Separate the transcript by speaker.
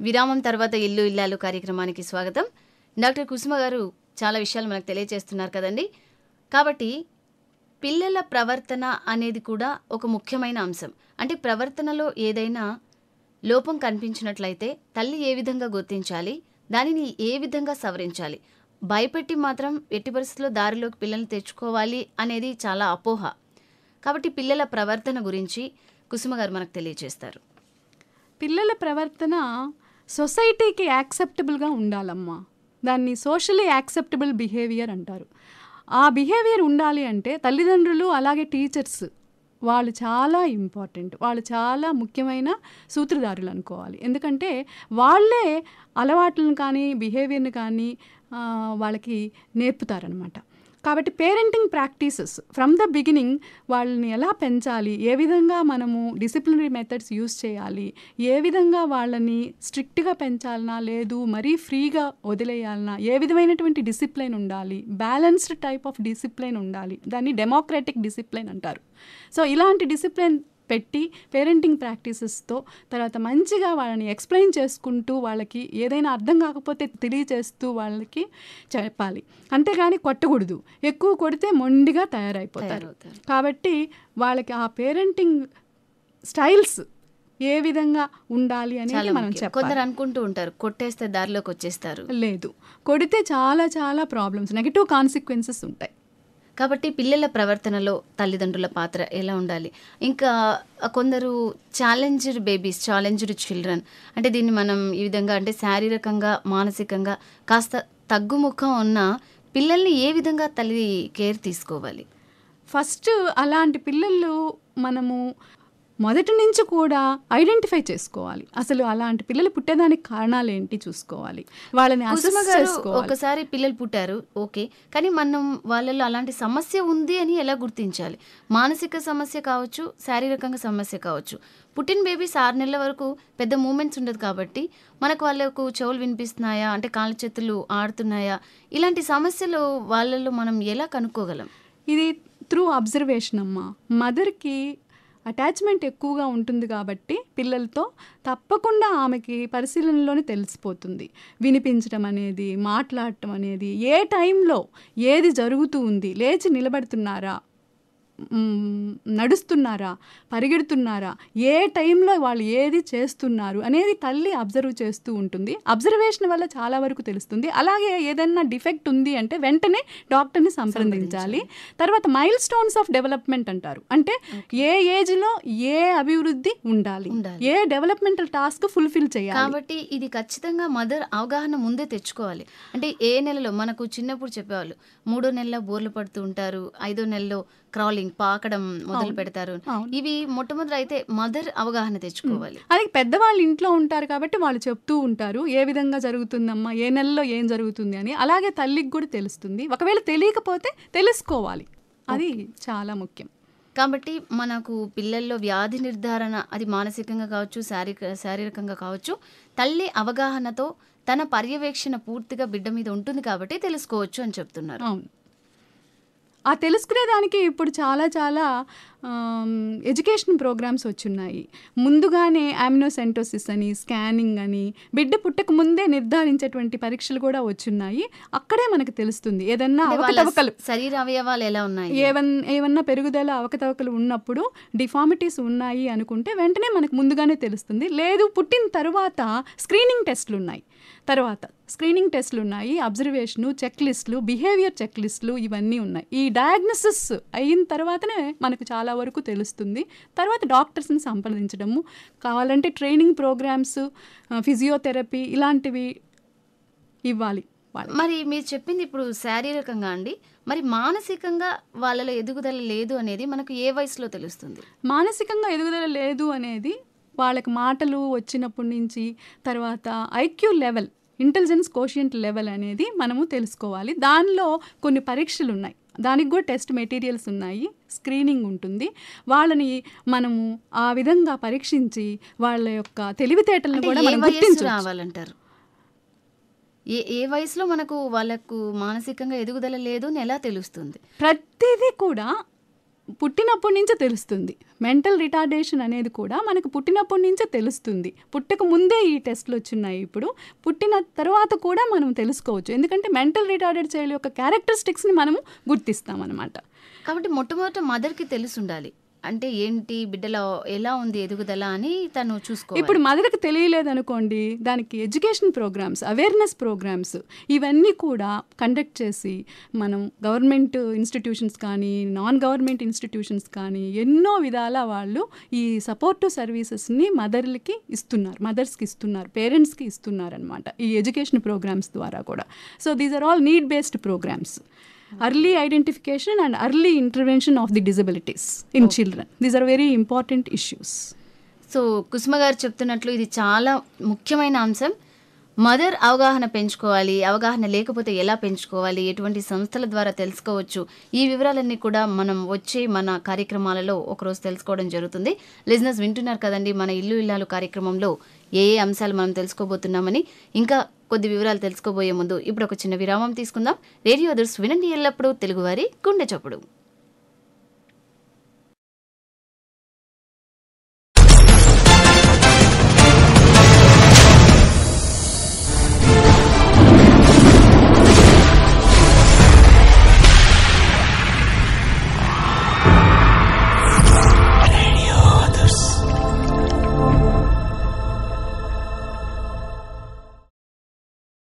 Speaker 1: విరామం తర్వాత ఇల్లు ఇల్లాలు కార్యక్రమానికి స్వాగతం. డాక్టర్ కుసుమ గారు చాలా విషయాలు మనకు తెలియజేస్తున్నారు కదండి. కాబట్టి పిల్లల ప్రవర్తన అనేది కూడా ఒక ముఖ్యమైన అంశం. అంటే ప్రవర్తనలో ఏదైనా లోపం కనిపించినట్లయితే తల్లి ఏ విధంగా గుర్తించాలి, దానిని ఏ విధంగా సవరించాలి, భయపెట్టి మాత్రం ఎట్టి పరిస్థితుల్లో దారిలోకి పిల్లల్ని తెచ్చుకోవాలి అనేది చాలా అపోహ. కాబట్టి పిల్లల ప్రవర్తన గురించి కుసుమ గారు మనకు తెలియజేస్తారు.
Speaker 2: పిల్లల ప్రవర్తన సొసైటీకి యాక్సెప్టబుల్గా ఉండాలమ్మా. దాన్ని సోషలీ యాక్సెప్టబుల్ బిహేవియర్ అంటారు. ఆ బిహేవియర్ ఉండాలి అంటే తల్లిదండ్రులు అలాగే టీచర్స్ వాళ్ళు చాలా ఇంపార్టెంట్, వాళ్ళు చాలా ముఖ్యమైన సూత్రధారులు అనుకోవాలి. ఎందుకంటే వాళ్ళే అలవాట్లను కానీ బిహేవియర్ని కానీ వాళ్ళకి నేర్పుతారనమాట. కాబట్టి parenting practices from the beginning వాళ్ళని ఎలా పెంచాలి, ఏ విధంగా మనము డిసిప్లినరీ మెథడ్స్ యూస్ చేయాలి, ఏ విధంగా వాళ్ళని స్ట్రిక్ట్గా పెంచాలనా లేదు మరీ ఫ్రీగా వదిలేయాలనా, ఏ విధమైనటువంటి డిసిప్లైన్ ఉండాలి, బ్యాలెన్స్డ్ టైప్ ఆఫ్ డిసిప్లైన్ ఉండాలి, దాన్ని డెమోక్రటిక్ డిసిప్లైన్ అంటారు. సో ఇలాంటి డిసిప్లైన్ పెట్టి పేరెంటింగ్ ప్రాక్టీసెస్తో తర్వాత మంచిగా వాళ్ళని ఎక్స్ప్లెయిన్ చేసుకుంటూ వాళ్ళకి ఏదైనా అర్థం కాకపోతే తెలియచేస్తూ వాళ్ళకి చెప్పాలి. అంతేగాని కొట్టకూడదు. ఎక్కువ కొడితే మొండిగా తయారైపోతారు. కాబట్టి వాళ్ళకి ఆ పేరెంటింగ్ స్టైల్స్ ఏ విధంగా ఉండాలి అనేది మనం చెప్పాలి.
Speaker 1: కొందరు అనుకుంటూ ఉంటారు కొట్టేస్తే దారిలోకి వచ్చేస్తారు. లేదు,
Speaker 2: కొడితే చాలా చాలా ప్రాబ్లమ్స్, నెగటివ్ కాన్సిక్వెన్సెస్ ఉంటాయి.
Speaker 1: కాబట్టి పిల్లల ప్రవర్తనలో తల్లిదండ్రుల పాత్ర ఎలా ఉండాలి? ఇంకా కొందరు ఛాలెంజ్డ్ బేబీస్, ఛాలెంజ్డ్ చిల్డ్రన్, అంటే దీన్ని మనం ఈ విధంగా అంటే శారీరకంగా మానసికంగా కాస్త తగ్గుముఖం ఉన్న పిల్లల్ని ఏ విధంగా తల్లి కేర్ తీసుకోవాలి?
Speaker 2: ఫస్ట్ అలాంటి పిల్లలు మనము మొదటి నుంచి కూడా ఐడెంటిఫై చేసుకోవాలి. అసలు అలాంటి పిల్లలు పుట్టేదానికి కారణాలు ఏంటి చూసుకోవాలి, వాళ్ళని అసెస్ చేసుకోవాలి.
Speaker 1: ఒకసారి పిల్లలు పుట్టారు ఓకే, కానీ మనం వాళ్ళలో అలాంటి సమస్య ఉంది అని ఎలా గుర్తించాలి? మానసిక సమస్య కావచ్చు, శారీరకంగా సమస్య కావచ్చు. పుట్టిన బేబీస్ 6 నెలల వరకు పెద్ద మూమెంట్స్ ఉండదు కాబట్టి మనకు వాళ్ళకు చెవులు వినిపిస్తున్నాయా, అంటే కాళ్ళ చేతులు ఆడుతున్నాయా, ఇలాంటి సమస్యలు వాళ్ళలో మనం ఎలా కనుక్కోగలం?
Speaker 2: ఇది త్రూ అబ్జర్వేషన్ అమ్మా. మదర్కి అటాచ్మెంట్ ఎక్కువగా ఉంటుంది కాబట్టి పిల్లలతో తప్పకుండా ఆమెకి పరిశీలనలోనే తెలిసిపోతుంది. వినిపించడం అనేది, మాట్లాడటం అనేది, ఏ టైంలో ఏది జరుగుతూ ఉంది, లేచి నిలబడుతున్నారా, నడుస్తున్నారా, పరిగెడుతున్నారా, ఏ టైంలో వాళ్ళు ఏది చేస్తున్నారు అనేది తల్లి అబ్జర్వ్ చేస్తూ ఉంటుంది. అబ్జర్వేషన్ వల్ల చాలా వరకు తెలుస్తుంది. అలాగే ఏదైనా డిఫెక్ట్ ఉంది అంటే వెంటనే డాక్టర్ని సంప్రదించాలి. తర్వాత మైల్ స్టోన్స్ ఆఫ్ డెవలప్మెంట్ అంటారు. అంటే ఏ ఏజ్లో ఏ అభివృద్ధి ఉండాలి, ఏ డెవలప్మెంటల్ టాస్క్ ఫుల్ఫిల్ చేయాలి.
Speaker 1: కాబట్టి ఇది ఖచ్చితంగా మదర్ అవగాహన ముందే తెచ్చుకోవాలి. అంటే ఏ నెలలో మనకు చిన్నప్పుడు చెప్పేవాళ్ళు 3వ నెలలో బోర్లు పడుతూ ఉంటారు, 5వ నెలలో క్రాలింగ్ పాకడం మొదలు పెడతారు. ఇవి మొట్టమొదటి అయితే మదర్ అవగాహన తెచ్చుకోవాలి.
Speaker 2: అది పెద్దవాళ్ళు ఇంట్లో ఉంటారు కాబట్టి వాళ్ళు చెప్తూ ఉంటారు ఏ విధంగా జరుగుతుందమ్మా, ఏ నెలలో ఏం జరుగుతుంది అని. అలాగే తల్లికి కూడా తెలుస్తుంది. ఒకవేళ తెలియకపోతే తెలుసుకోవాలి, అది చాలా ముఖ్యం.
Speaker 1: కాబట్టి మనకు పిల్లల్లో వ్యాధి నిర్ధారణ అది మానసికంగా కావచ్చు, శారీరకంగా కావచ్చు, తల్లి అవగాహనతో తన పర్యవేక్షణ పూర్తిగా బిడ్డ మీద ఉంటుంది కాబట్టి తెలుసుకోవచ్చు అని చెప్తున్నారు.
Speaker 2: అవును, ఆ తెలుసుకునేదానికి ఇప్పుడు చాలా చాలా ఎడ్యుకేషన్ ప్రోగ్రామ్స్ వచ్చున్నాయి. ముందుగానే అమినోసెంటోసిస్ అని, స్కానింగ్ అని, బిడ్డ పుట్టక ముందే నిర్ధారించేటువంటి పరీక్షలు కూడా వచ్చున్నాయి. అక్కడే మనకు తెలుస్తుంది ఏదన్నా అవకతవకలు,
Speaker 1: శరీర అవయవాలు ఎలా ఉన్నాయి,
Speaker 2: ఏమన్నా పెరుగుదల అవకతవకలు ఉన్నప్పుడు, డిఫార్మిటీస్ ఉన్నాయి అనుకుంటే వెంటనే మనకు ముందుగానే తెలుస్తుంది. లేదు పుట్టిన తర్వాత స్క్రీనింగ్ టెస్టులు ఉన్నాయి, అబ్జర్వేషను, చెక్ లిస్టులు, బిహేవియర్ చెక్ లిస్టులు ఇవన్నీ ఉన్నాయి. ఈ డయాగ్నోసిస్ అయిన తర్వాతనే మనకు చాలా వరకు తెలుస్తుంది. తర్వాత డాక్టర్స్ని సంప్రదించడము, కావాలంటే ట్రైనింగ్ ప్రోగ్రామ్స్, ఫిజియోథెరపీ ఇలాంటివి ఇవ్వాలి.
Speaker 1: మరి మీరు చెప్పింది ఇప్పుడు శారీరకంగా అండి, మరి మానసికంగా వాళ్ళలో ఎదుగుదల లేదు అనేది మనకు ఏ వయసులో తెలుస్తుంది?
Speaker 2: మానసికంగా ఎదుగుదల లేదు అనేది వాళ్ళకి మాటలు వచ్చినప్పటి నుంచి, తర్వాత IQ level, intelligence quotient level అనేది మనము తెలుసుకోవాలి. దానిలో కొన్ని పరీక్షలు ఉన్నాయి, దానికి కూడా టెస్ట్ మెటీరియల్స్ ఉన్నాయి, స్క్రీనింగ్ ఉంటుంది. వాళ్ళని మనము ఆ విధంగా పరీక్షించి వాళ్ళ యొక్క తెలివితేటలను కూడా మనం
Speaker 1: రావాలంటారు. ఏ వయసులో మనకు వాళ్ళకు మానసికంగా ఎదుగుదల లేదు అని ఎలా తెలుస్తుంది?
Speaker 2: ప్రతిదీ కూడా పుట్టినప్పటి నుంచే తెలుస్తుంది. మెంటల్ రిటార్డేషన్ అనేది కూడా మనకు పుట్టినప్పటి నుంచే తెలుస్తుంది. పుట్టక ముందే ఈ టెస్ట్లు వచ్చినాయి. ఇప్పుడు పుట్టిన తర్వాత కూడా మనం తెలుసుకోవచ్చు. ఎందుకంటే మెంటల్ రిటార్డెడ్ చైల్డ్ యొక్క క్యారెక్టరిస్టిక్స్ని మనము గుర్తిస్తాం అన్నమాట.
Speaker 1: కాబట్టి మొట్టమొదట మదర్కి తెలిసి ఉండాలి, అంటే ఏంటి బిడ్డలో ఎలా ఉంది ఎదుగుదల అని తను చూసుకోవాలి.
Speaker 2: ఇప్పుడు మదర్కి తెలియలేదనుకోండి, దానికి ఎడ్యుకేషన్ ప్రోగ్రామ్స్, అవేర్నెస్ ప్రోగ్రామ్స్ ఇవన్నీ కూడా కండక్ట్ చేసి మనం గవర్నమెంట్ ఇన్స్టిట్యూషన్స్ కానీ నాన్ గవర్నమెంట్ ఇన్స్టిట్యూషన్స్ కానీ ఎన్నో విధాల వాళ్ళు ఈ సపోర్టివ్ సర్వీసెస్ని మదర్స్కి ఇస్తున్నారు, పేరెంట్స్కి ఇస్తున్నారు అనమాట ఈ ఎడ్యుకేషన్ ప్రోగ్రామ్స్ ద్వారా కూడా. So these are all need based programs. Early identification and early intervention of the disabilities in children. These are very important issues.
Speaker 1: So Kusuma గారు చెప్తున్నట్లు ఇది చాలా ముఖ్యమైన అంశం. మదర్ అవగాహన పెంచుకోవాలి, అవగాహన లేకపోతే ఎలా పెంచుకోవాలి, ఎటువంటి సంస్థల ద్వారా తెలుసుకోవచ్చు, ఈ వివరాలన్నీ కూడా మనం వచ్చే మన కార్యక్రమాలలో ఒకరోజు తెలుసుకోవడం జరుగుతుంది. లిజనర్స్ వింటున్నారు కదండి, మన ఇల్లు ఇల్లాలు కార్యక్రమంలో ఏ ఏ అంశాలు మనం తెలుసుకోబోతున్నామని. ఇంకా కొద్ది వివరాలు తెలుసుకోబోయే ముందు ఇప్పుడు ఒక చిన్న విరామం తీసుకుందాం. రేడియో అదర్స్ వినండి ఎల్లప్పుడూ తెలుగువారి గుండె చప్పుడు.